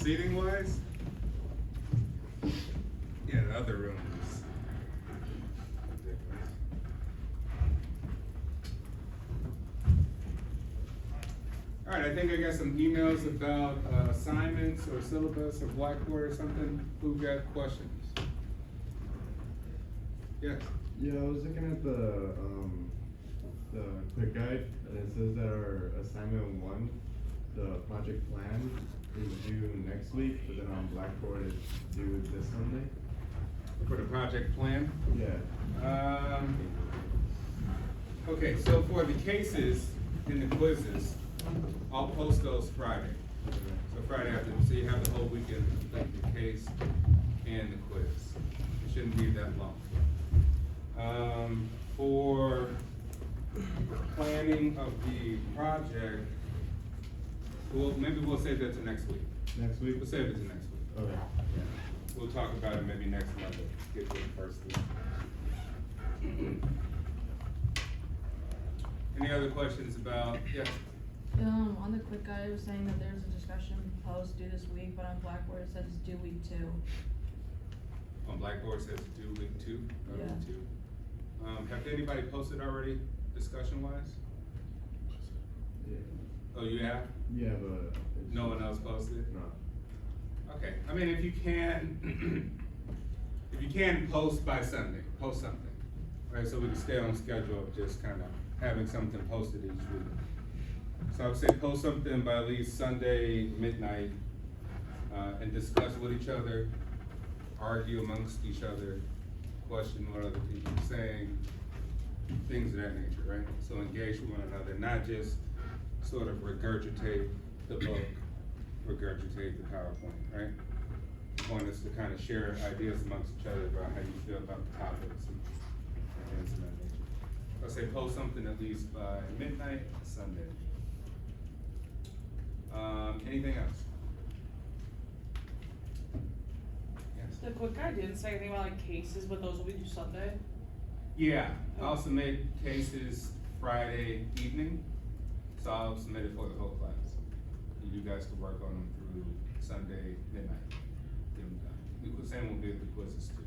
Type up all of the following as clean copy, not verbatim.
seating wise? Yeah, the other room is ridiculous. All right, I think I got some emails about assignments or syllabus or Blackboard or something. Who got questions? Yes. Yeah, I was looking at the quick guide, and it says that our assignment 1, the project plan, is due next week, but then on Blackboard it's due this Sunday. For the project plan? Yeah. Okay, so for the cases and the quizzes, I'll post those Friday. So Friday afternoon, so you have the whole weekend to complete the case and the quiz. It shouldn't be that long. For planning of the project, maybe we'll save that to next week. Next week? We'll save it to next week. Okay. Yeah. We'll talk about it maybe next Monday, get to the first week. Any other questions about, yes? On the quick guide, it was saying that there's a discussion post due this week, but on Blackboard it says due week 2. On Blackboard it says due week 2, Yeah. week 2. Have anybody posted already, discussion wise? Yeah. Oh, you have? Yeah, but. No one else posted? No. Okay, I mean, if you can, if you can post by Sunday, post something, right, so we can stay on schedule of just kind of having something posted each week. So I would say post something by at least Sunday midnight, and discuss with each other, argue amongst each other, question what other people are saying, things of that nature, right? So engage with one another, not just sort of regurgitate the book, regurgitate the PowerPoint, right? You want us to kind of share ideas amongst each other about how you feel about the topics and things of that nature. I'll say post something at least by midnight Sunday. Anything else? Yes? The quick guide didn't say anything about like cases, but those will be due Sunday. Yeah, I'll submit cases Friday evening, so I'll submit it for the whole class. And you guys can work on them through Sunday midnight, get them done. The same will be with the quizzes too.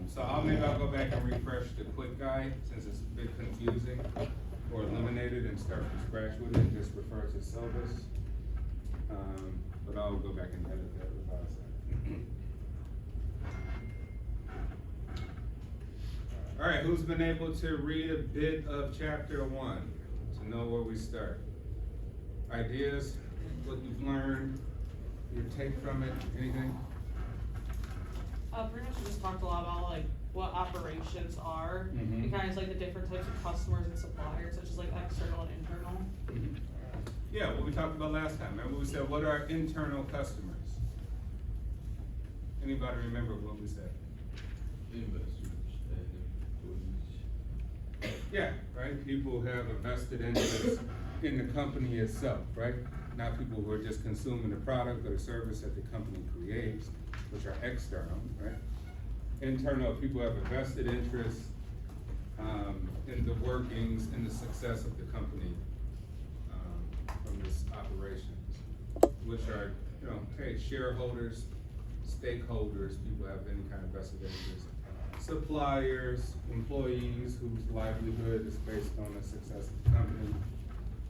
So maybe I'll go back and refresh the quick guide, since it's a bit confusing, or eliminate it and start from scratch with it, just refer to syllabus. But I'll go back and edit that, revise that. All right, who's been able to read a bit of chapter 1 to know where we start? Ideas, what you've learned, your take from it, anything? Pretty much we just talked a lot about like what operations are, Mhm. and kind of like the different types of customers and suppliers, such as like external and internal. Yeah, what we talked about last time, remember we said, what are our internal customers? Anybody remember what we said? Investors and employees. Yeah, right, people who have a vested interest in the company itself, right? Not people who are just consuming the product or the service that the company creates, which are external, right? Internal, people who have a vested interest in the workings and the success of the company from this operations, which are, hey, shareholders, stakeholders, people who have any kind of vested interest, suppliers, employees whose livelihood is based on the success of the company,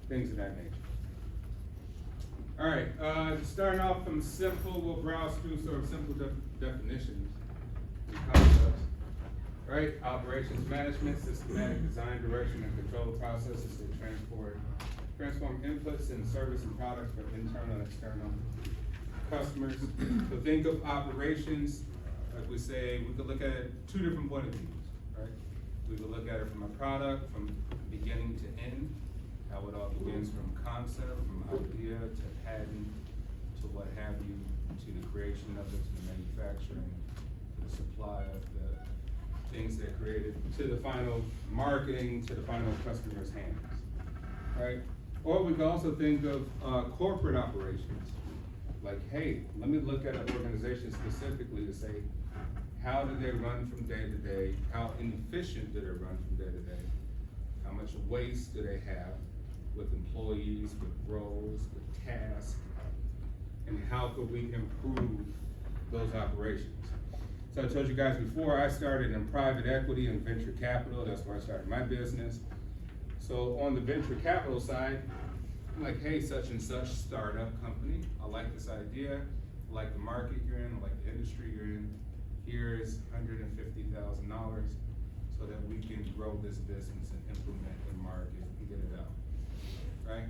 things of that nature. All right, starting off from simple, we'll browse through sort of simple definitions and concepts. Right, operations management, systematic design, direction, and control processes to transform inputs and service and products for internal and external customers. So think of operations, like we say, we could look at it 2 different point of views, right? We could look at it from a product, from beginning to end, how it all begins from concept, from idea to patent, to what have you, to the creation of it, to the manufacturing, to the supply of the things that created, to the final marketing, to the final customer's hands, right? Or we could also think of corporate operations. Like, hey, let me look at an organization specifically to say, how do they run from day to day? How inefficient do they run from day to day? How much waste do they have with employees, with roles, with tasks? and how could we improve those operations. So I told you guys before, I started in private equity and venture capital. That's where I started my business. So on the venture capital side, I'm like, hey, such and such startup company, I like this idea, I like the market you're in, I like the industry you're in. Here is $150,000 so that we can grow this business and implement and market and get it out, right?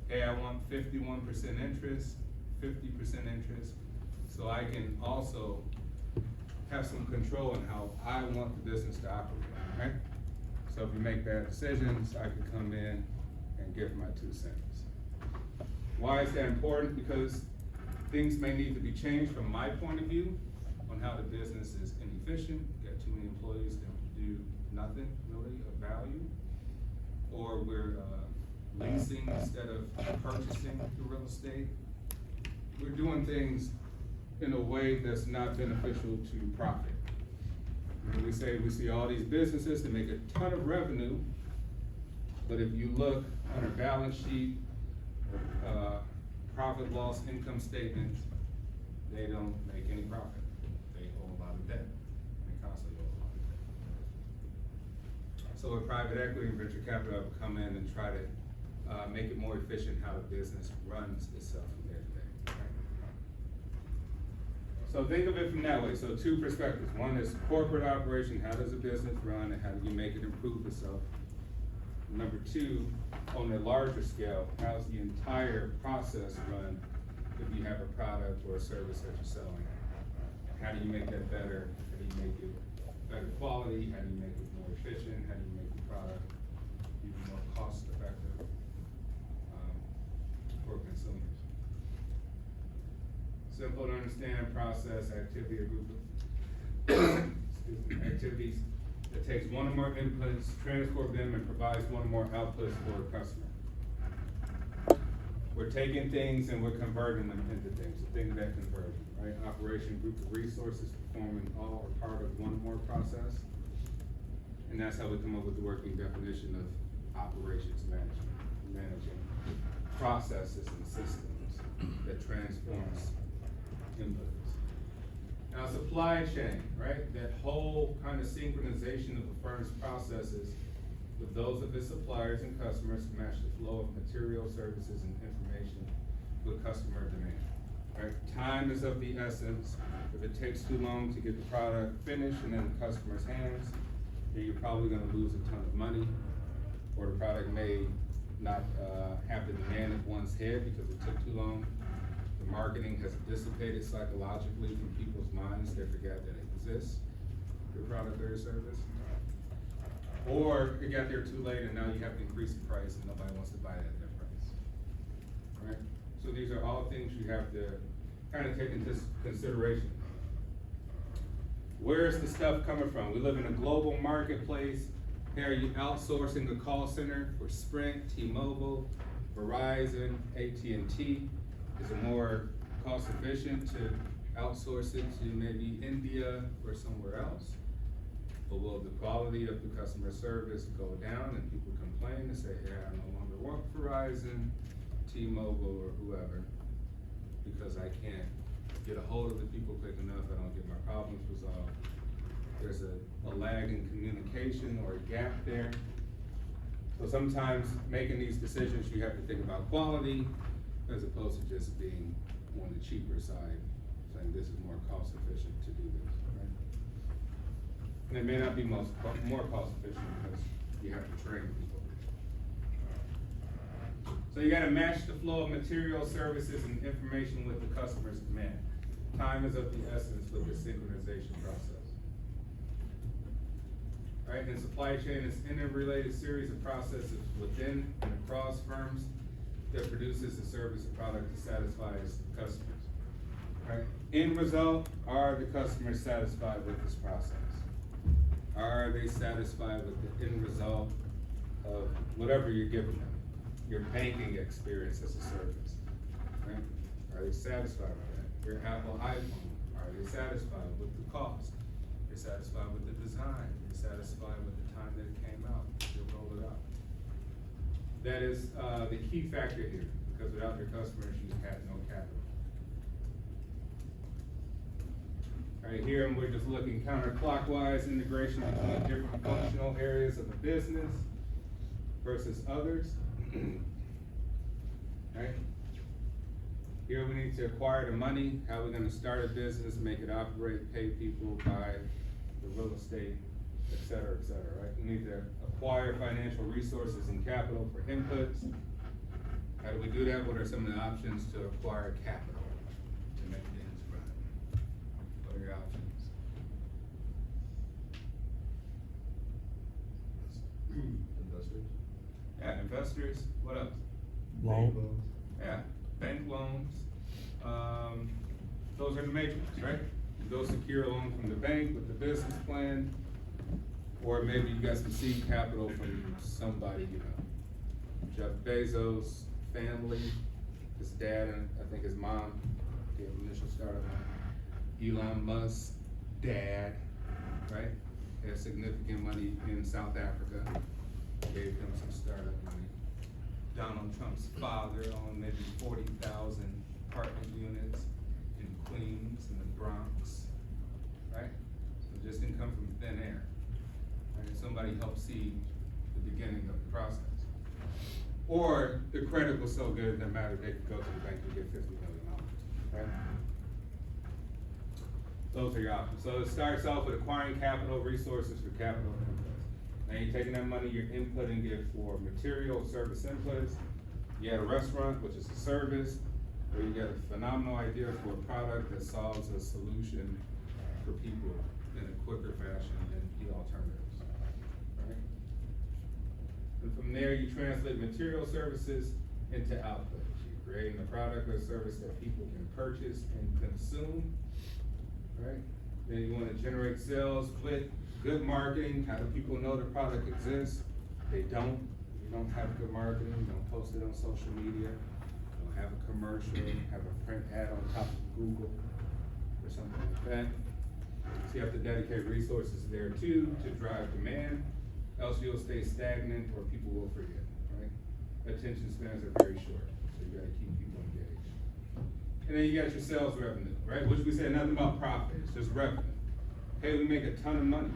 Hey, I want 51% interest, 50% interest, so I can also have some control in how I want the business to operate, right? So if you make bad decisions, I can come in and give my 2 cents. Why is that important? Because things may need to be changed from my point of view on how the business is inefficient, got too many employees that do nothing really of value, or we're leasing instead of purchasing the real estate. We're doing things in a way that's not beneficial to profit. When we say we see all these businesses that make a ton of revenue, but if you look on a balance sheet, profit, loss, income statements, they don't make any profit. They owe a lot of debt. They constantly owe a lot of debt. So with private equity and venture capital, I would come in and try to make it more efficient how the business runs itself from day to day. So think of it from that way. So 2 perspectives. One is corporate operation, how does a business run and how do you make it improve itself? Number 2, on a larger scale, how's the entire process run if you have a product or a service that you're selling? How do you make that better? How do you make it better quality? How do you make it more efficient? How do you make the product even more cost effective for consumers? Simple to understand process, activity, or group of activities that takes one or more inputs, transport them, and provides one or more outputs for a customer. We're taking things and we're converting them into things. So think of that conversion, right? Operation, group of resources performing all or part of one or more process. And that's how we come up with the working definition of operations management, managing processes and systems that transforms inputs. Now, supply chain, right? That whole kind of synchronization of a firm's processes with those of its suppliers and customers to match the flow of material, services, and information with customer demand, right? Time is of the essence. If it takes too long to get the product finished and in the customer's hands, then you're probably gonna lose a ton of money, or the product may not have the demand at one's head because it took too long. The marketing has dissipated psychologically from people's minds. They forget that it exists, your product or your service. Or it got there too late and now you have to increase the price and nobody wants to buy it at that price, right? So these are all things you have to kind of take into consideration. Where is the stuff coming from? We live in a global marketplace. Hey, are you outsourcing a call center for Sprint, T-Mobile, Verizon, AT&T? Is it more cost efficient to outsource it to maybe India or somewhere else? Or will the quality of the customer service go down and people complain and say, hey, I no longer want Verizon, T-Mobile, or whoever, because I can't get a hold of the people quick enough, I don't get my problems resolved. There's a lag in communication or a gap there. So sometimes making these decisions, you have to think about quality as opposed to just being on the cheaper side, saying this is more cost efficient to do this, right? And it may not be more cost efficient because you have to train people. So you gotta match the flow of material, services, and information with the customer's demand. Time is of the essence with the synchronization process. Right, and supply chain is an interrelated series of processes within and across firms that produces a service or product that satisfies customers. Right? End result, are the customers satisfied with this process? Are they satisfied with the end result of whatever you're giving them? Your banking experience as a service, right? Are they satisfied with that? Your Apple iPhone, are they satisfied with the cost? They're satisfied with the design. They're satisfied with the time that it came out. They roll it out. That is the key factor here, because without your customers, you have no capital. Right here, and we're just looking counterclockwise, integration between different functional areas of the business versus others. Right? Here we need to acquire the money, how we're gonna start a business, make it operate, pay people, buy the real estate, et cetera, right? We need to acquire financial resources and capital for inputs. How do we do that? What are some of the options to acquire capital to make things run? What are your options? Investors. Yeah, investors, what else? Loan. Yeah, bank loans. Those are the major ones, right? You go secure a loan from the bank with the business plan, or maybe you got some seed capital from somebody, you know. Jeff Bezos, family, his dad and I think his mom gave initial startup money. Elon Musk, dad, right? Had significant money in South Africa, gave him some startup money. Donald Trump's father owned maybe 40,000 apartment units in Queens and the Bronx, right? So it just didn't come from thin air, right? Somebody helped seed the beginning of the process. Or the credit was so good, no matter, they could go to the bank and get $50 million, right? Those are your options. So it starts off with acquiring capital, resources for capital inputs. Now you're taking that money, you're inputting it for material, service inputs. You had a restaurant, which is a service, where you get a phenomenal idea for a product that solves a solution for people in a quicker fashion than the alternatives, right? And from there, you translate material services into outputs. You're creating a product or service that people can purchase and consume, right? Then you wanna generate sales with good marketing. How do people know the product exists? They don't. You don't have good marketing, you don't post it on social media, you don't have a commercial, have a print ad on top of Google or something like that. So you have to dedicate resources there too to drive demand, else you'll stay stagnant or people will forget, right? Attention spans are very short, so you gotta keep people engaged. And then you got your sales revenue, right? Which we said nothing about profit, it's just revenue. Hey, we make a ton of money,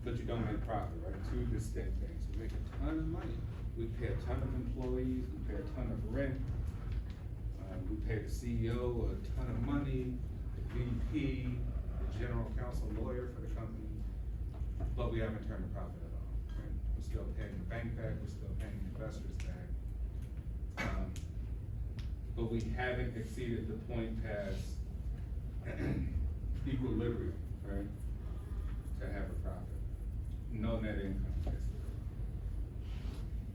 but you don't make profit, right? Two distinct things. We make a ton of money. We pay a ton of employees, we pay a ton of rent. We pay the CEO a ton of money, the VP, the general counsel lawyer for the company, but we haven't turned a profit at all, right? We're still paying the bank back, we're still paying the investors back. But we haven't exceeded the point past equilibrium, right? To have a profit. No net income, basically.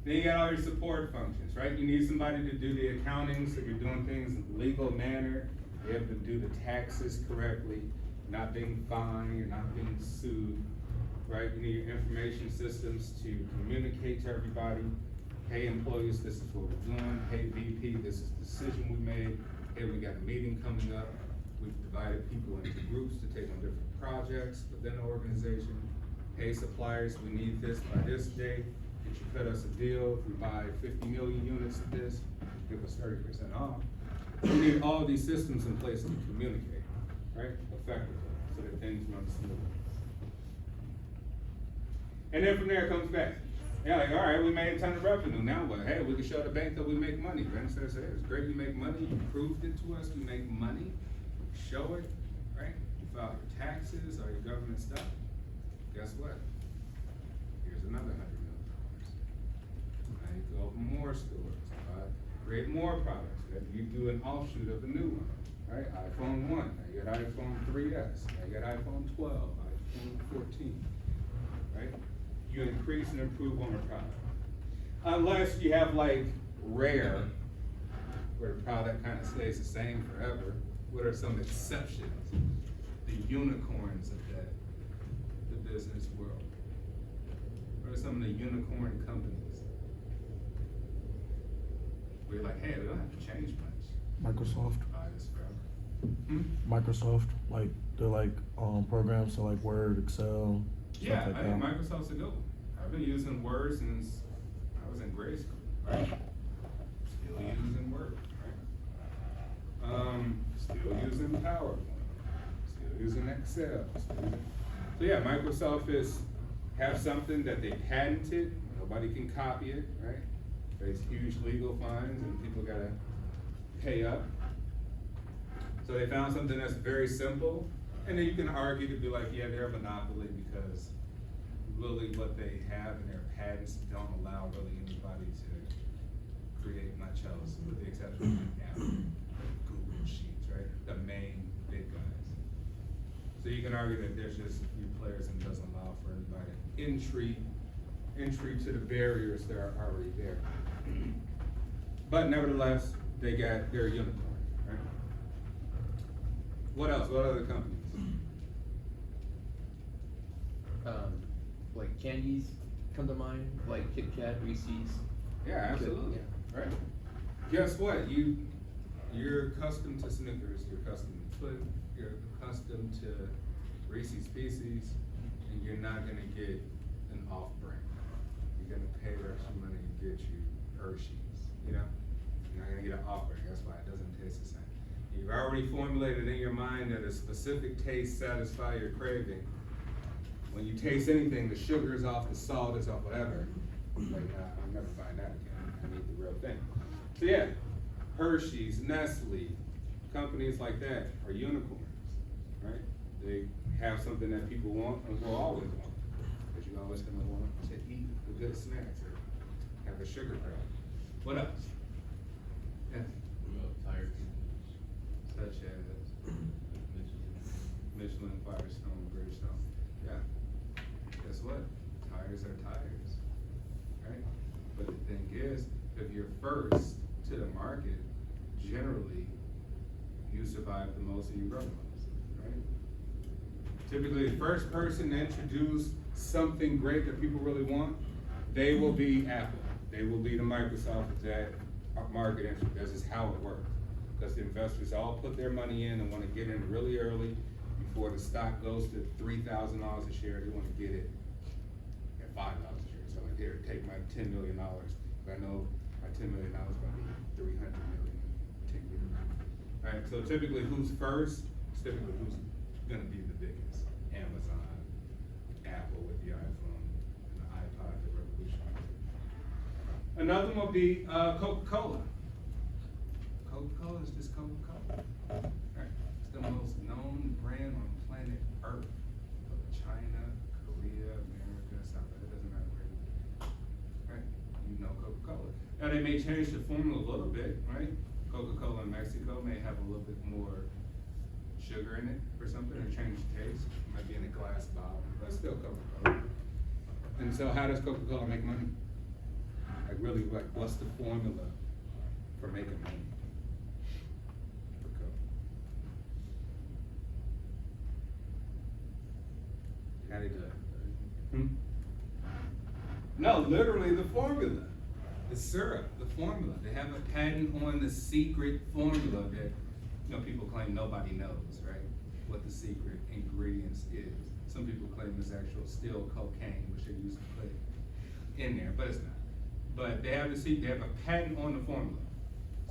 Then you got all your support functions, right? You need somebody to do the accounting, so you're doing things in a legal manner. You have to do the taxes correctly, not being fined, you're not being sued, right? You need your information systems to communicate to everybody. Hey employees, this is what we're doing. Hey VP, this is the decision we made. Hey, we got a meeting coming up. We've divided people into groups to take on different projects within the organization. Hey suppliers, we need this by this date. Could you cut us a deal? If we buy 50 million units of this, give us 30% off. We need all these systems in place to communicate, right, effectively, so that things run smoothly. And then from there it comes back. Yeah, like, all right, we made a ton of revenue, now what? Hey, we can show the bank that we make money. Bank says, hey, it's great you make money, you proved it to us, you make money. Show it, right? You file your taxes, all your government stuff. Guess what? Here's another $100 million. Now you go open more stores, create more products. Maybe you do an offshoot of a new one, right? iPhone 1, now you got iPhone 3S, now you got iPhone 12, iPhone 14, right? You increase and improve on the product. Unless you have like Rare, where the product kind of stays the same forever. What are some exceptions? The unicorns of the business world. What are some of the unicorn companies? We're like, hey, we don't have to change much. Microsoft. Buy this forever. Microsoft, like they're like programs, so like Word, Excel, Yeah, stuff like I think that. Microsoft's a good one. I've been using Word since I was in grade school, right? Still using Word, right? Still using PowerPoint, still using Excel. So yeah, Microsoft have something that they patented, nobody can copy it, right? There's huge legal fines and people gotta pay up. So they found something that's very simple, and then you can argue to be like, yeah, they're a monopoly because really what they have in their patents don't allow really anybody to create much else, with the exception of Apple, Google Sheets, right? The main big guys. So you can argue that there's just a few players and doesn't allow for anybody entry to the barriers that are already there. But nevertheless, they're a unicorn, right? What else? What other companies? Like candies come to mind, like Kit Kat, Reese's. Yeah, absolutely, right? Guess what? You're accustomed to Snickers, you're accustomed to Flip, you're accustomed to Reese's Pieces, and you're not gonna get an off-brand. You're gonna pay the extra money to get you Hershey's, you know? You're not gonna get an off-brand, that's why it doesn't taste the same. You've already formulated in your mind that a specific taste satisfies your craving. When you taste anything, the sugar is off, the salt is off, whatever. Like, nah, I'll never find that again. I need the real thing. So yeah, Hershey's, Nestle, companies like that are unicorns, right? They have something that people want and will always want. Because you're always gonna want to eat the good snacks or have a sugar crack. What else? Yeah. Tire Such as Michelin, Firestone, Bridgestone. Yeah. Guess what? Tires are tires, right? But the thing is, if you're first to the market, generally, you survive the most and you grow the most, right? Typically, the first person to introduce something great that people really want, they will be Apple. They will be the Microsoft of that market entry. This is how it works. Because the investors all put their money in and want to get in really early before the stock goes to $3,000 a share. They want to get it at $5 a share. So like, here, take my $10 million. I know my $10 million is going to be $300 million in 10 years. All right, so typically who's first is typically who's going to be the biggest. Amazon, Apple with the iPhone, and the iPod, the revolutionized. Another one will be Coca-Cola. Coca-Cola is just Coca-Cola. Right? It's the most known brand on planet Earth. China, Korea, America, South Africa, it doesn't matter where you live. Right? You know Coca-Cola. Now they may change the formula a little bit, right? Coca-Cola in Mexico may have a little bit more sugar in it or something, or change the taste. It might be in a glass bottle, but still Coca-Cola. And so how does Coca-Cola make money? Like really, like what's the formula for making money? How they do it? No, literally the formula, the syrup, the formula. They have a patent on the secret formula that, you know, people claim nobody knows, right? What the secret ingredients is. Some people claim it's actual still cocaine, which they used to put in there, but it's not. But they have they have a patent on the formula.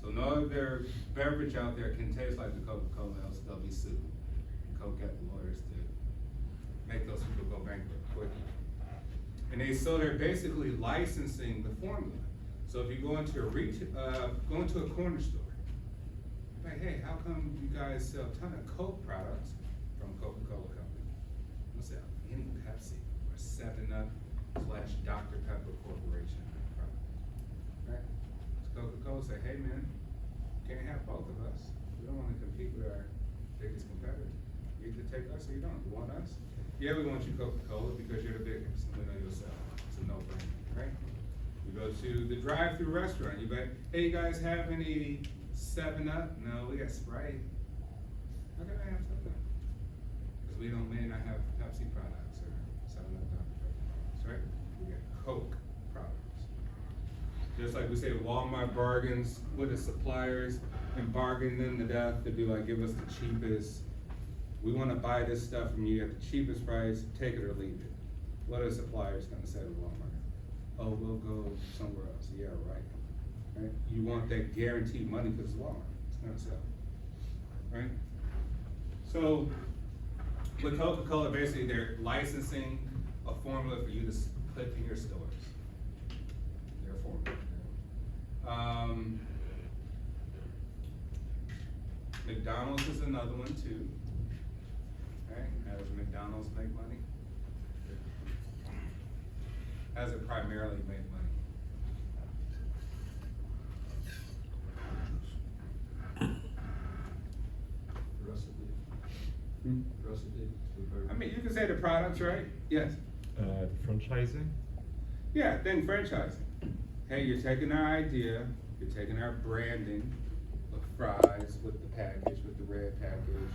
So no other beverage out there can taste like the Coca-Cola, else they'll be sued. Coke got the lawyers to make those people go bankrupt quickly. And they're basically licensing the formula. So if you go into a corner store, like, hey, how come you guys sell a ton of Coke products from Coca-Cola Company? We'll sell any Pepsi or 7-Up / Dr. Pepper Corporation product. Right? So Coca-Cola say, hey man, you can't have both of us. We don't want to compete with our biggest competitor. You either take us or you don't. You want us? Yeah, we want you Coca-Cola because you're the biggest. And we know you'll sell. It's a no-brainer, right? You go to the drive-through restaurant. You bet, hey, you guys have any 7-Up? No, we got Sprite. How can I have 7-Up? Because we may not have Pepsi products or 7-Up Dr. Pepper products, right? We got Coke products. Just like we say Walmart bargains with the suppliers and bargain them to death to be like, give us the cheapest. We want to buy this stuff from you at the cheapest price, take it or leave it. What are the suppliers going to say to Walmart? Oh, we'll go somewhere else. Yeah, right. You want that guaranteed money because it's Walmart. It's going to sell. Right? So with Coca-Cola, basically they're licensing a formula for you to put in your stores. Their formula. McDonald's is another one too. Right? How does McDonald's make money? How does it primarily make money? Recipe. Hmm? Recipe. I mean, you can say the products, right? Yes. Franchising? Yeah, then franchising. Hey, you're taking our idea, you're taking our branding of fries with the package, with the red package,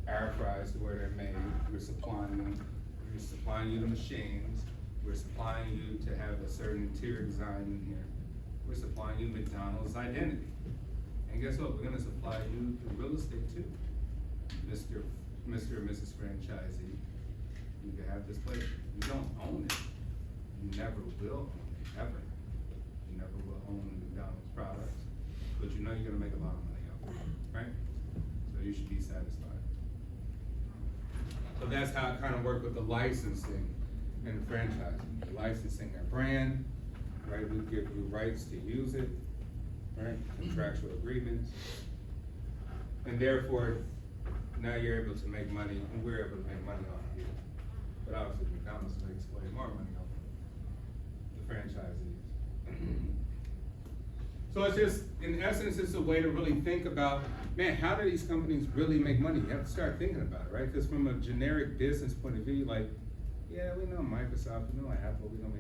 our fries to where they're made, we're supplying them, we're supplying you the machines, we're supplying you to have a certain interior design in here, we're supplying you McDonald's identity. And guess what, we're gonna supply you the real estate too, Mr. and Mrs. Franchisee. You can have this place, you don't own it, you never will own it, ever. You never will own McDonald's products, but you know you're gonna make a lot of money off of it, right? So you should be satisfied. So that's how it kind of worked with the licensing and the franchising. The licensing our brand, right? We give you rights to use it, right? Contractual agreements. And therefore, now you're able to make money, and we're able to make money off of you. But obviously McDonald's makes way more money off of the franchisees. So it's just, in essence, it's a way to really think about, man, how do these companies really make money? You have to start thinking about it, right? Because from a generic business point of view, like, yeah, we know Microsoft, we know Apple, we know,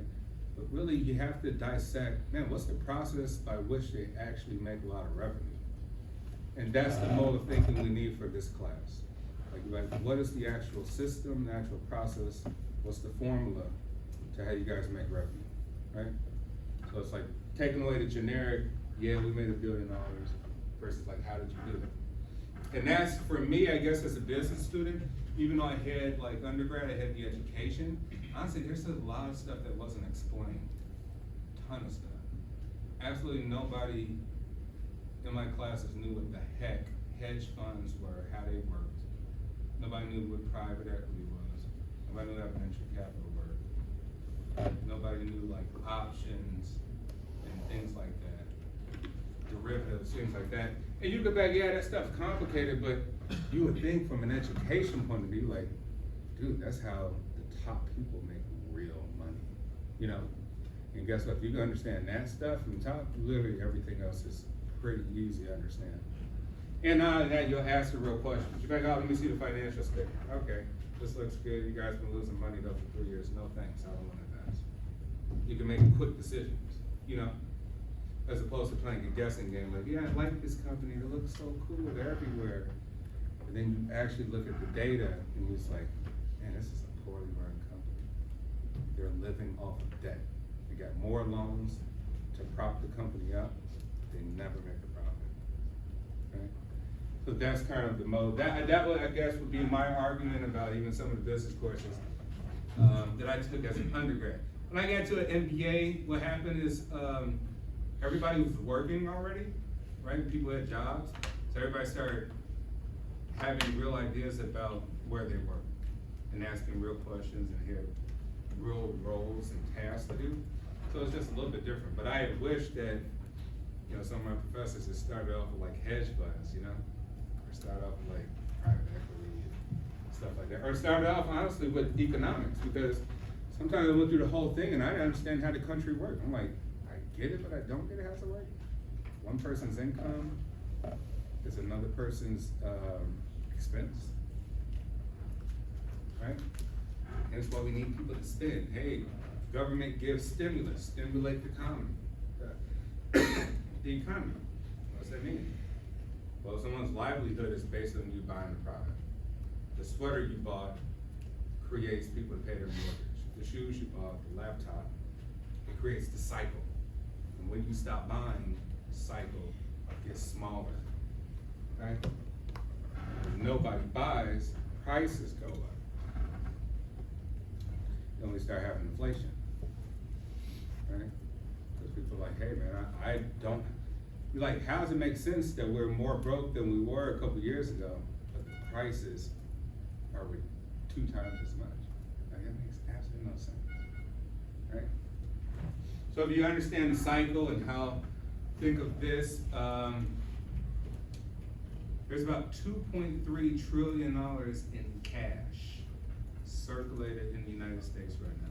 but really you have to dissect, man, what's the process by which they actually make a lot of revenue? And that's the mode of thinking we need for this class. Like, what is the actual system, the actual process? What's the formula to how you guys make revenue, right? So it's like taking away the generic, yeah, we made $1 billion, versus like, how did you do it? And that's, for me, I guess, as a business student, even though I had like undergrad, I had the education, honestly, there's a lot of stuff that wasn't explained, ton of stuff. Absolutely nobody in my classes knew what the heck hedge funds were, how they worked. Nobody knew what private equity was. Nobody knew how venture capital worked. Nobody knew like options and things like that. Derivatives, things like that. And you go back, yeah, that stuff's complicated, but you would think from an education point of view, like, dude, that's how the top people make real money, you know? And guess what, if you can understand that stuff from the top, literally everything else is pretty easy to understand. And now that you'll ask the real questions. You're like, oh, let me see the financial statement. Okay, this looks good. You guys been losing money though for 3 years. No thanks, I don't want to invest. You can make quick decisions, you know? As opposed to playing a guessing game, like, yeah, I like this company, they look so cool, they're everywhere. And then you actually look at the data and you're just like, man, this is a poorly run company. They're living off of debt. They got more loans to prop the company up, they never make a profit, right? So that's kind of the mode. That would, I guess, would be my argument about even some of the business courses that I took as an undergrad. When I got to an MBA, what happened is everybody was working already, right? People had jobs, so everybody started having real ideas about where they work and asking real questions and had real roles and tasks to do. So it's just a little bit different. But I wish that, you know, some of my professors had started off with like hedge funds, you know, or started off with like private equity and stuff like that, or started off honestly with economics, because sometimes I went through the whole thing and I didn't understand how the country worked. I'm like, I get it, but I don't get it how it works. One person's income is another person's expense, right? And it's why we need people to spend. Hey, government gives stimulus, stimulate the economy. The economy, what's that mean? Well, someone's livelihood is based on you buying the product. The sweater you bought creates people to pay their mortgage. The shoes you bought, the laptop, it creates the cycle. And when you stop buying, the cycle gets smaller, right? If nobody buys, prices go up. Then we start having inflation, right? Because people are like, hey man, I don't, you're like, how does it make sense that we're more broke than we were a couple years ago, but the prices are 2 times as much. Like, that makes absolutely no sense, right? So if you understand the cycle and how, think of this, there's about $2.3 trillion in cash circulated in the United States right now.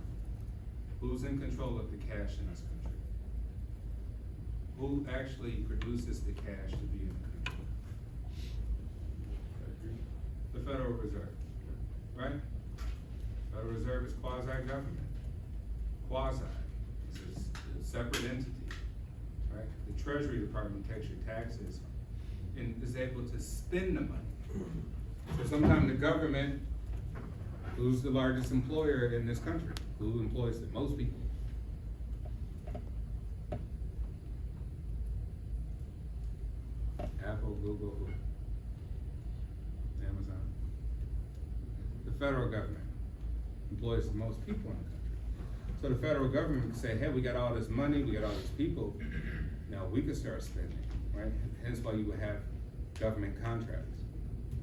Who's in control of the cash in this country? Who actually produces the cash to be in the country? The Federal Reserve, right? Federal Reserve is quasi-government. Quasi, it's a separate entity, right? The Treasury Department takes your taxes and is able to spend the money. So sometimes the government, who's the largest employer in this country? Who employs the most people? Apple, Google, who? Amazon. The federal government employs the most people in the country. So the federal government can say, hey, we got all this money, we got all these people, now we can start spending, right? Hence why you would have government contracts.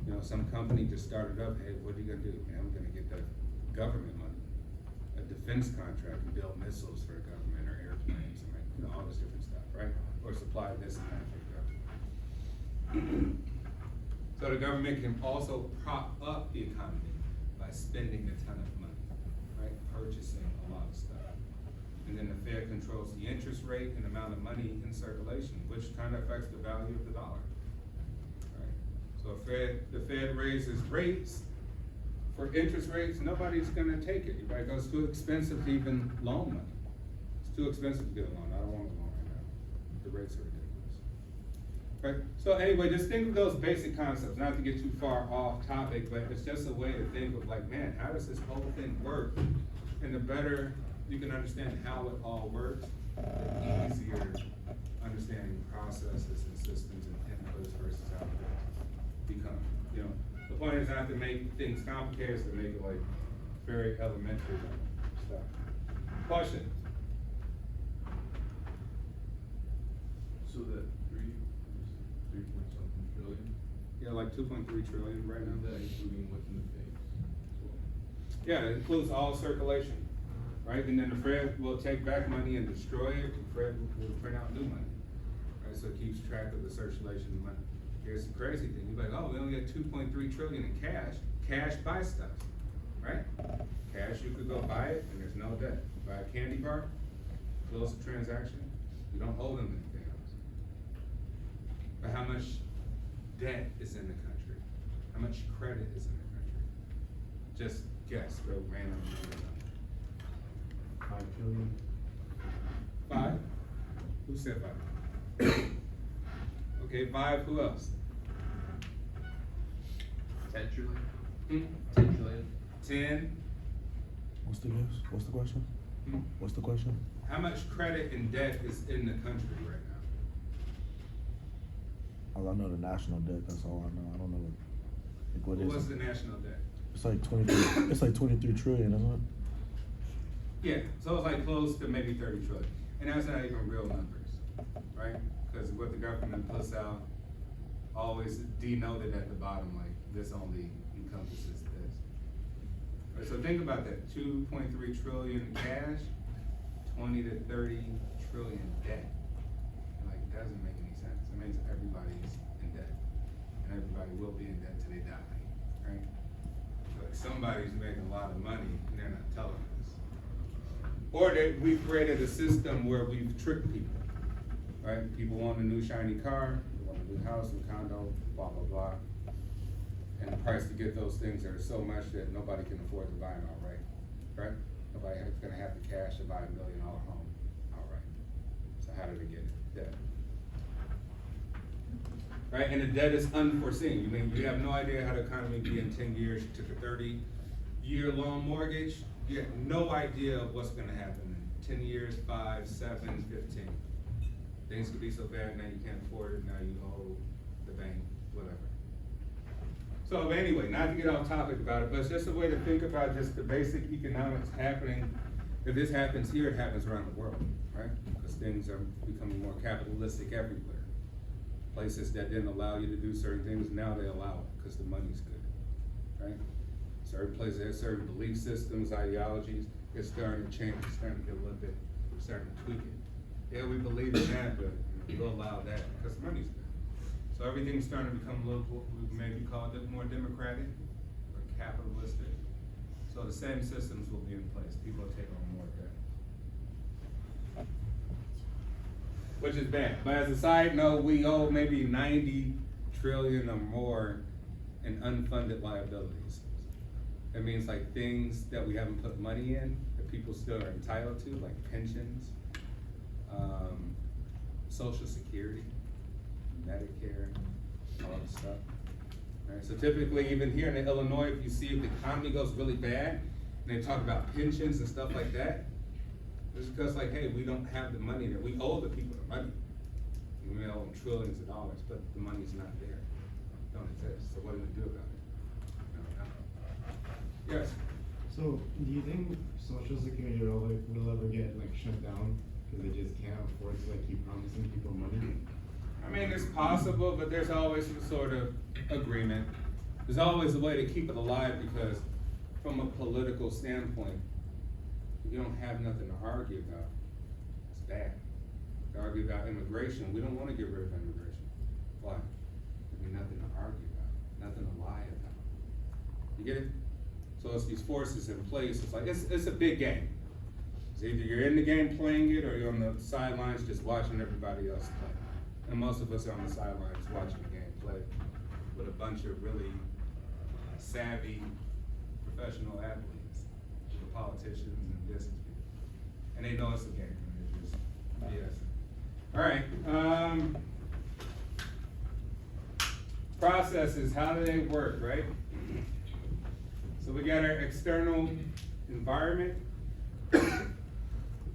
You know, some company just started up, hey, what are you gonna do? Man, I'm gonna get the government money. A defense contract to build missiles for the government or airplanes, and you know, all this different stuff, right? Or supply this and that for the government. So the government can also prop up the economy by spending a ton of money, right? Purchasing a lot of stuff. And then the Fed controls the interest rate and amount of money in circulation, which kind of affects the value of the dollar. Right? So if the Fed raises rates for interest rates, nobody's gonna take it, right? It's too expensive to even loan money. It's too expensive to get a loan. I don't want a loan right now. The rates are ridiculous. Right? So anyway, just think of those basic concepts, not to get too far off topic, but it's just a way to think of like, man, how does this whole thing work? And the better you can understand how it all works, the easier understanding processes and systems and inputs versus outputs become. You know, the point is not to make things complicated, it's to make it like very elementary stuff. Question? So that three point something trillion, Yeah, like 2.3 trillion right is now. that including what's in the Fed? Yeah, it includes all circulation, right? And then the Fed will take back money and destroy it, the Fed will print out new money, right? So it keeps track of the circulation of money. Here's the crazy thing, you're like, oh, we only got 2.3 trillion in cash. Cash buys stuff, right? Cash, you could go buy it and there's no debt. Buy a candy bar, close the transaction, you don't owe them anything else. But how much debt is in the country? How much credit is in the country? Just guess, throw random numbers out. 5 trillion. 5? Who said 5? Okay, 5, who else? 10 trillion? Hmm? 10 trillion? 10? What's the guess? What's the question? Hmm? What's the question? How much credit and debt is in the country right now? All I know the national debt. That's all I know. I don't know what What is was it. the national debt? It's like 23. It's like 23 trillion, isn't it? Yeah, so it's like close to maybe 30 trillion. And that's not even real numbers, right? Because what the government puts out always denoted at the bottom, like this only encompasses this. Right, so think about that, 2.3 trillion cash, 20 to 30 trillion debt. Like, it doesn't make any sense. It means everybody's in debt. And everybody will be in debt till they die, right? So like somebody's making a lot of money and they're not telling us. Or we've created a system where we've tricked people, right? People want a new shiny car, they want a new house, a condo, blah, blah, blah. And the price to get those things are so much that nobody can afford to buy them outright, right? Nobody's gonna have the cash to buy $1 million home outright. So how do they get it? Debt. Right, and the debt is unforeseen. You mean, you have no idea how the economy will be in 10 years. You took a 30-year loan mortgage, you have no idea what's gonna happen in 10 years, 5, 7, 15. Things could be so bad now you can't afford it, now you owe the bank, whatever. So anyway, not to get off topic about it, but it's just a way to think about just the basic economics happening. If this happens here, it happens around the world, right? Because things are becoming more capitalistic everywhere. Places that didn't allow you to do certain things, now they allow it because the money's good, right? Certain places have certain belief systems, ideologies, it's starting to change, it's starting to get a little bit, starting to tweak it. Yeah, we believe in that, but we'll allow that, because money's good. So everything's starting to become a little, we maybe call it more democratic, or capitalistic. So the same systems will be in place, people will take on more debt. Which is bad, but as a side note, we owe maybe 90 trillion or more in unfunded liabilities. That means like things that we haven't put money in, that people still are entitled to, like pensions, Social Security, Medicare, all that stuff. Right, so typically, even here in Illinois, if you see if the economy goes really bad, and they talk about pensions and stuff like that, it's because like, hey, we don't have the money there. We owe the people the money. We may owe them trillions of dollars, but the money's not there. It don't exist. So what do we do about it? Yes. So, do you think Social Security will ever get like shut down because they just can't afford to like keep promising people money? I mean, it's possible, but there's always some sort of agreement. There's always a way to keep it alive because from a political standpoint, you don't have nothing to argue about. It's bad. To argue about immigration, we don't want to get rid of immigration. Why? There'd be nothing to argue about, nothing to lie about. You get it? So it's these forces in place. It's like, it's a big game. It's either you're in the game playing it or you're on the sidelines just watching everybody else play. And most of us are on the sidelines watching the game play with a bunch of really savvy professional athletes, the politicians and business people. And they know it's a game, and it's just BS. All right, processes, how do they work, right? So we got our external environment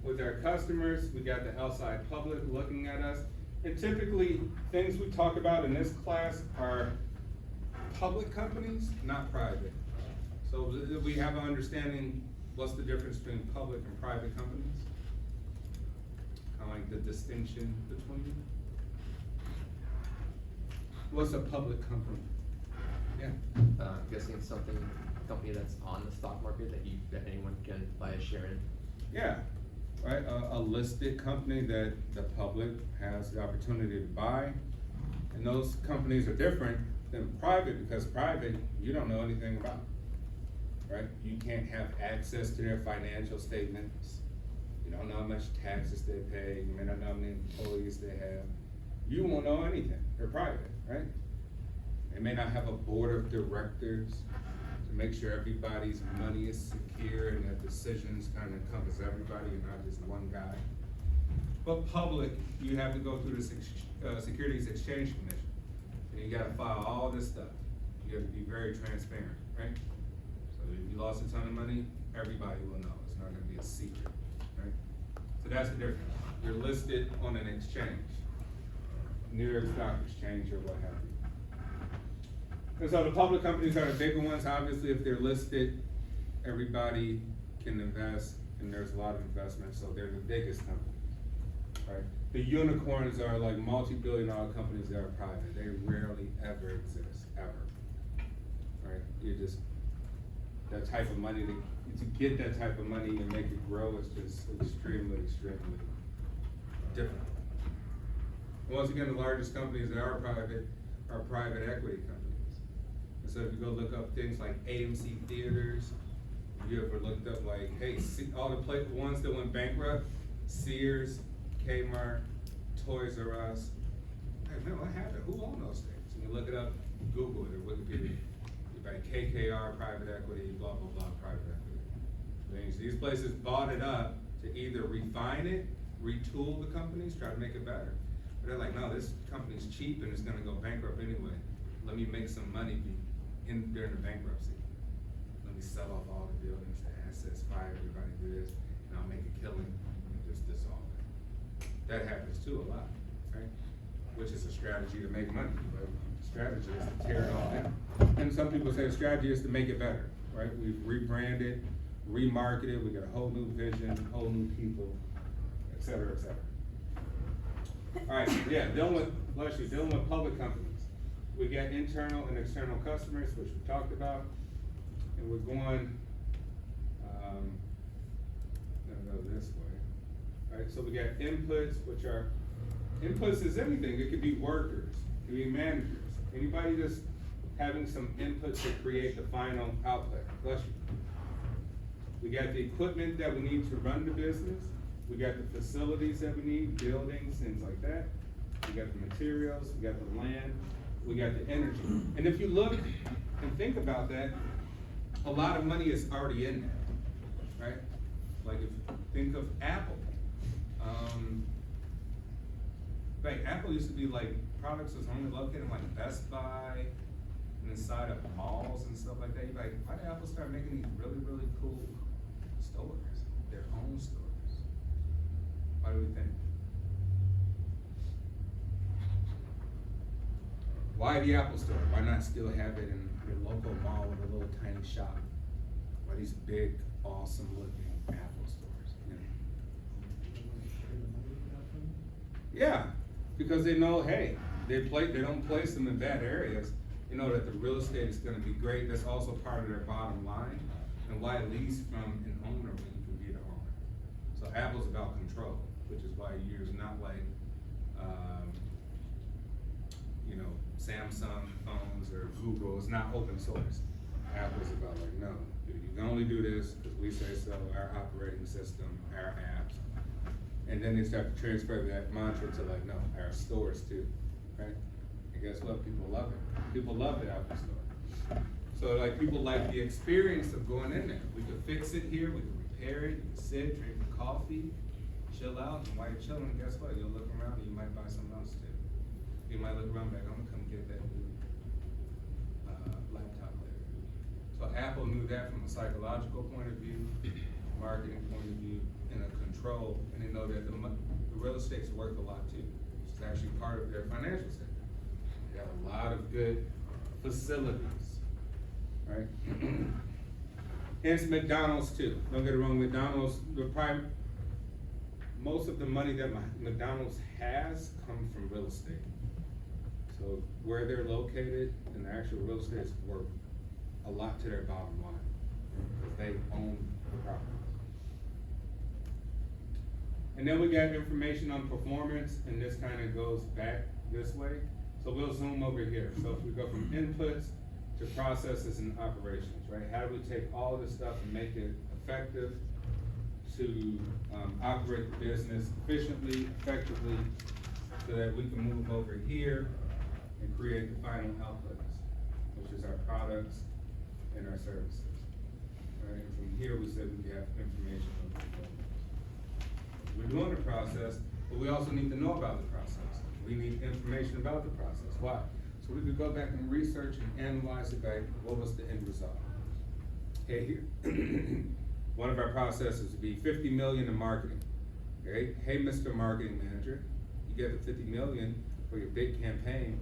with our customers, we got the outside public looking at us. And typically, things we talk about in this class are public companies, not private. So we have an understanding what's the difference between public and private companies? Kind of like the distinction between them. What's a public company? Yeah. I'm guessing it's company that's on the stock market that anyone can buy a share in. Yeah, right, a listed company that the public has the opportunity to buy. And those companies are different than private, because private, you don't know anything about, right? You can't have access to their financial statements. You don't know how much taxes they pay, you may not know how many employees they have. You won't know anything, they're private, right? They may not have a board of directors to make sure everybody's money is secure and that decisions kind of encompass everybody and not just one guy. But public, you have to go through the Securities Exchange Commission. And you gotta file all this stuff. You have to be very transparent, right? So if you lost a ton of money, everybody will know. It's not gonna be a secret, right? So that's the difference. You're listed on an exchange, New York Stock Exchange or what have you. And so the public companies are the bigger ones. Obviously, if they're listed, everybody can invest, and there's a lot of investment, so they're the biggest companies, right? The unicorns are like multi-billion-dollar companies that are private. They rarely ever exist, ever, right? You just, that type of money, to get that type of money and make it grow is just extremely, extremely difficult. Once again, the largest companies that are private equity companies. And so if you go look up things like AMC Theaters, you ever looked up like, hey, all the ones that went bankrupt, Sears, Kmart, Toys R Us. Hey man, what happened? Who owned those things? And you look it up, Google it or Wikipedia. You write KKR, private equity, blah, blah, blah, private equity. These places bought it up to either refine it, retool the companies, try to make it better. But they're like, no, this company's cheap and it's gonna go bankrupt anyway. Let me make some money during the bankruptcy. Let me sell off all the buildings, the assets, fire everybody, do this, and I'll make a killing and just dissolve it. That happens too a lot, right? Which is a strategy to make money, but strategy is to tear it all down. And some people say the strategy is to make it better, right? We've rebranded, remarketed, we got a whole new vision, whole new people, et cetera, et cetera. All right, yeah, dealing with public companies. We got internal and external customers, which we talked about. and we're going, gonna go this way. Right, so we got inputs, which are, inputs is anything, it could be workers, it could be managers, anybody that's having some input to create the final output. Bless you. We got the equipment that we need to run the business, we got the facilities that we need, buildings, things like that. We got the materials, we got the land, we got the energy. And if you look and think about that, a lot of money is already in there, right? Like if you think of Apple, right, Apple used to be like, products was only located in like Best Buy, and inside of malls and stuff like that. You're like, why did Apple start making these really, really cool stores, their own stores? Why do we think? Why the Apple Store? Why not still have it in your local mall with a little tiny shop? Why these big, awesome looking Apple stores? Yeah, because they know, hey, they don't place them in bad areas. They know that the real estate is gonna be great. That's also part of their bottom line. And why lease from an owner when you can be the owner? So Apple's about control, which is why you use not like, Samsung phones or Google. It's not open source. Apple's about like, no, you can only do this because we say so, our operating system, our apps. And then they start to transfer that mantra to like, no, our stores too, right? And guess what? People love it. People love the Apple Store. So like people like the experience of going in there. We could fix it here, we could repair it, you can sit, drink a coffee, chill out, and while you're chilling, guess what? You'll look around and you might buy something else too. You might look around back, I'm gonna come get that new laptop later. So Apple knew that from a psychological point of view, marketing point of view, and a control, and they know that the real estate's worth a lot too. It's actually part of their financial statement. They have a lot of good facilities, right? And it's McDonald's too. Don't get it wrong, McDonald's, most of the money that McDonald's has come from real estate. So where they're located and the actual real estate is worth a lot to their bottom line, because they own the property. And then we got information on performance, and this kind of goes back this way. So we'll zoom over here. So if we go from inputs to processes and operations, right? How do we take all this stuff and make it effective to operate the business efficiently, effectively, so that we can move over here and create the final outputs, which is our products and our services. Right? And from here, we said we have information on the performance. We're doing the process, but we also need to know about the process. We need information about the process. Why? So we could go back and research and analyze it back. What was the end result? Hey, here. One of our processes would be 50 million in marketing. Okay? Hey, Mr. Marketing Manager, you get the 50 million for your big campaign.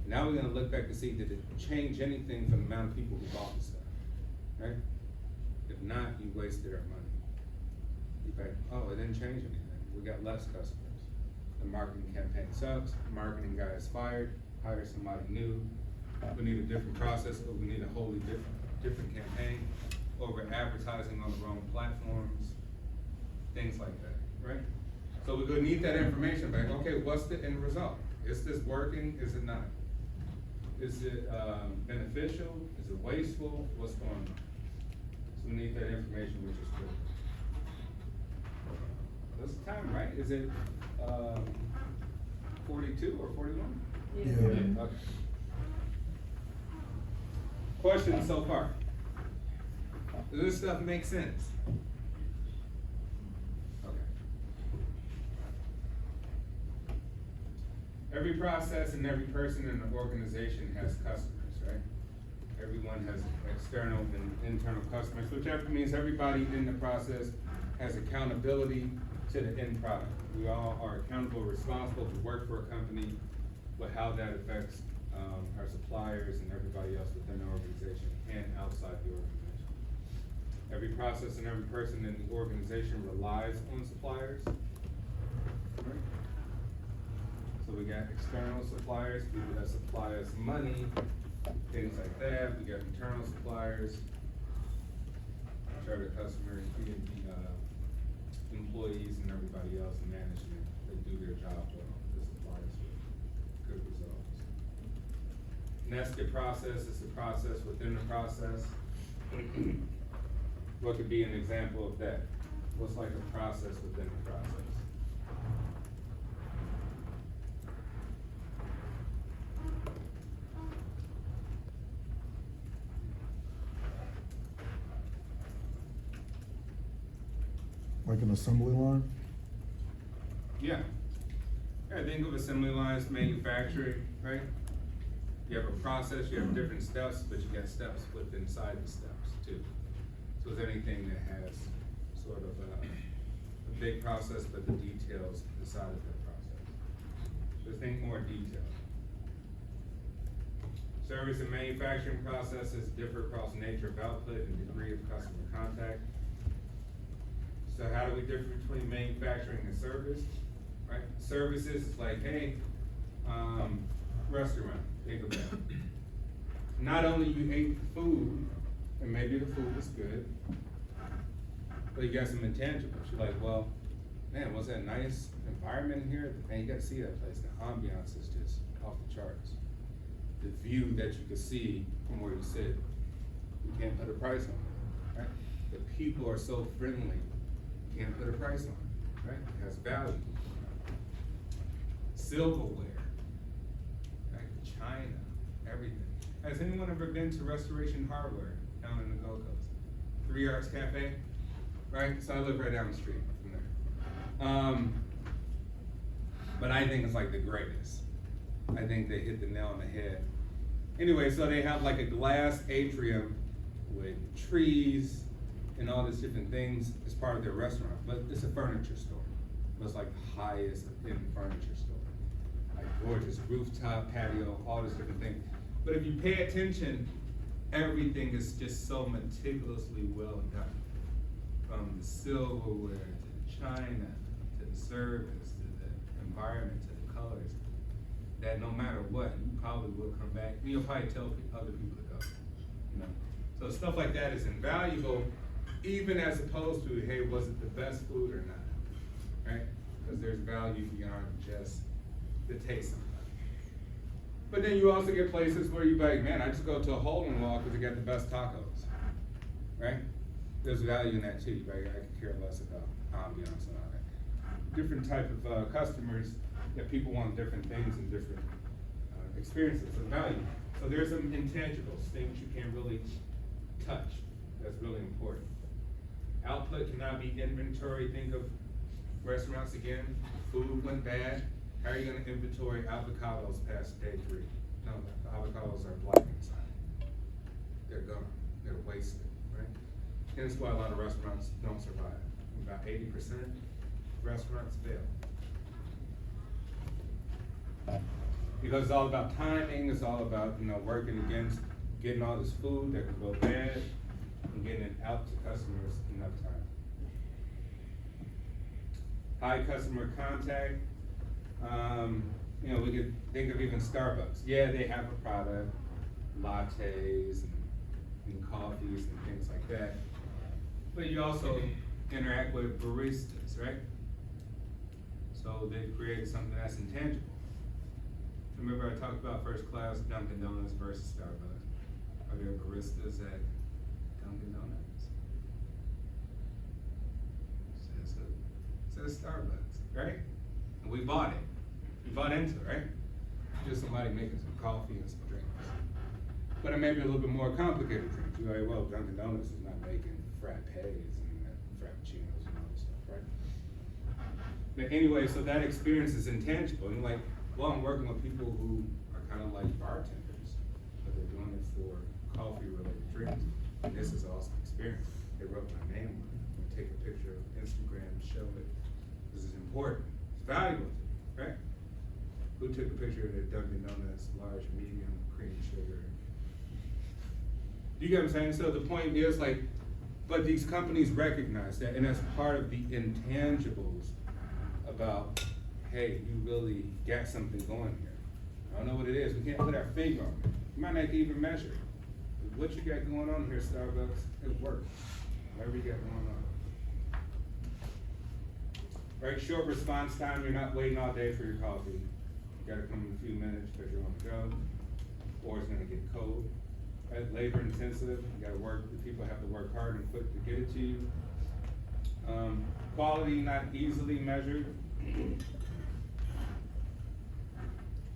Now we're gonna look back to see, did it change anything from the amount of people who bought the stuff, right? If not, you wasted our money. You're like, oh, it didn't change anything. We got less customers. The marketing campaign sucks, the marketing guy is fired, hire somebody new. We need a different process, but we need a wholly different campaign, or we're advertising on the wrong platforms, things like that, right? So we're gonna need that information back. Okay, what's the end result? Is this working? Is it not? Is it beneficial? Is it wasteful? What's going on? So we need that information, which is good. What's the time, right? Is it 42 or 41? Yeah. Okay. Questions so far? Does this stuff make sense? Okay. Every process and every person in the organization has customers, right? Everyone has external and internal customers, which means everybody in the process has accountability to the end product. We all are accountable, responsible to work for a company, but how that affects our suppliers and everybody else within the organization and outside the organization. Every process and every person in the organization relies on suppliers. Right? So we got external suppliers, people that supply us money, things like that. We got internal suppliers, which are the customers, the employees and everybody else in management, they do their job well, the suppliers with good results. Nested process is the process within the process. What could be an example of that? What's like a process within the process? Like an assembly line? Yeah. Yeah, think of assembly lines, manufacturing, right? You have a process, you have different steps, but you got steps within inside the steps too. So it's anything that has sort of a big process, but the details inside of that process. So think more detail. Service and manufacturing processes differ across nature of output and degree of customer contact. So how do we differ between manufacturing and service, right? Services is like, hey, restaurant, think about it. Not only you ate the food, and maybe the food was good, but you got some intangibles. You're like, well, man, was that a nice environment here? Man, you gotta see that place. The ambiance is just off the charts. The view that you can see from where you sit, you can't put a price on it, right? The people are so friendly. Can't put a price on it, right? It has value. Silverware, right? China, everything. Has anyone ever been to Restoration Hardware down in the Gold Coast? 3 Arts Cafe, right? So I live right down the street from there. But I think it's like the greatest. I think they hit the nail on the head. Anyway, so they have like a glass atrium with trees and all these different things as part of their restaurant, but it's a furniture store. It's like the highest end furniture store. Like gorgeous rooftop, patio, all these different things. But if you pay attention, everything is just so meticulously well done. From the silverware, to the china, to the service, to the environment, to the colors, that no matter what, you probably will come back, and you'll probably tell other people to go, you know? So stuff like that is invaluable, even as opposed to, hey, was it the best food or not, right? Because there's value beyond just the taste of it. But then you also get places where you're like, man, I just go to a hole in the wall because they got the best tacos, right? There's value in that too, right? I could care less about ambiance and all that. Different type of customers, that people want different things and different experiences of value. So there's some intangibles, things you can't really touch. That's really important. Output cannot be inventory. Think of restaurants again. Food went bad. How are you gonna inventory avocados past day 3? No, the avocados are black inside. They're gone. They're wasted, right? And that's why a lot of restaurants don't survive. About 80% of restaurants fail. Because it's all about timing, it's all about, working against getting all this food that can go bad and getting it out to customers enough time. High customer contact. We could think of even Starbucks. Yeah, they have a product, lattes and coffees and things like that. But you also interact with baristas, right? So they've created something that's intangible. Remember I talked about first class Dunkin' Donuts versus Starbucks. Are there baristas at Dunkin' Donuts? Says Starbucks, right? And we bought it. We bought into it, right? Just somebody making some coffee and some drinks. But it may be a little bit more complicated drinks. You're like, well, Dunkin' Donuts is not making frappes and frappuccinos and all this stuff, right? But anyway, so that experience is intangible. And you're like, well, I'm working with people who are kind of like bartenders, but they're doing it for coffee-related drinks. And this is also an experience. They wrote my name on it. I'm gonna take a picture of Instagram and show it. This is important. It's valuable to me, right? Who took a picture of their Dunkin' Donuts, large, medium, cream, sugar? You get what I'm saying? So the point is but these companies recognize that, and that's part of the intangibles about, hey, you really got something going here. I don't know what it is. We can't put our finger on it. You might not even measure it. What you got going on here, Starbucks, it works, Whatever you got going on. Right, short response time, you're not waiting all day for your coffee. You gotta come in a few minutes because you're on the go, or it's gonna get cold. Right, labor intensive, you gotta work, the people have to work hard and quick to get it to you. Quality not easily measured. You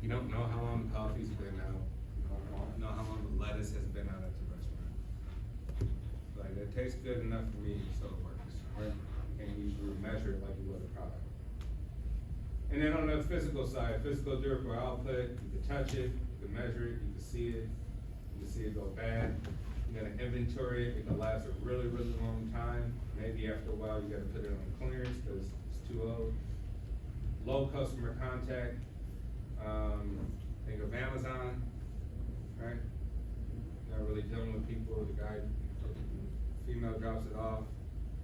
don't know how long the coffee's been out, you don't know how long the lettuce has been out at the restaurant. Like, it tastes good enough for me, so it works, right? You can't usually measure it like you would a product. And then on the physical side, physical durable output, you can touch it, you can measure it, you can see it go bad. You gotta inventory it, it can last a really, really long time. Maybe after a while, you gotta put it on clearance, cause it's too old. Low customer contact, think of Amazon, right? Not really dealing with people, the guy, female drops it off,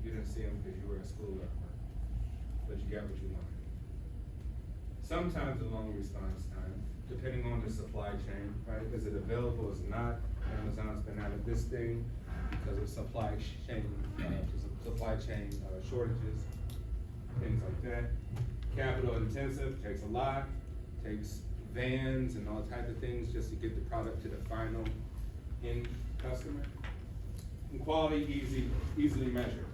you didn't see him because you were at school or at work, but you got what you wanted. Sometimes a long response time, depending on the supply chain, right? Is it available, is it not? Amazon's been out of this thing because of supply chain shortages, things like that. Capital intensive, takes a lot, takes vans and all type of things just to get the product to the final end customer. And quality easily measured.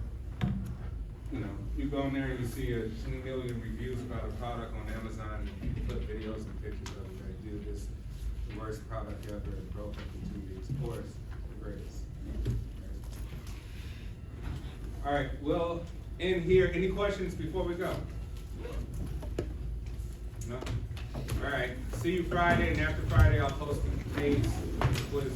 You know, you go in there and you see 2 million reviews about a product on Amazon, and you put videos and pictures of it, like, dude, this is the worst product ever, it broke up in 2 weeks. Of course, the greatest. All right, well, in here, any questions before we go? No? All right, see you Friday, and after Friday, I'll post the dates. What is it?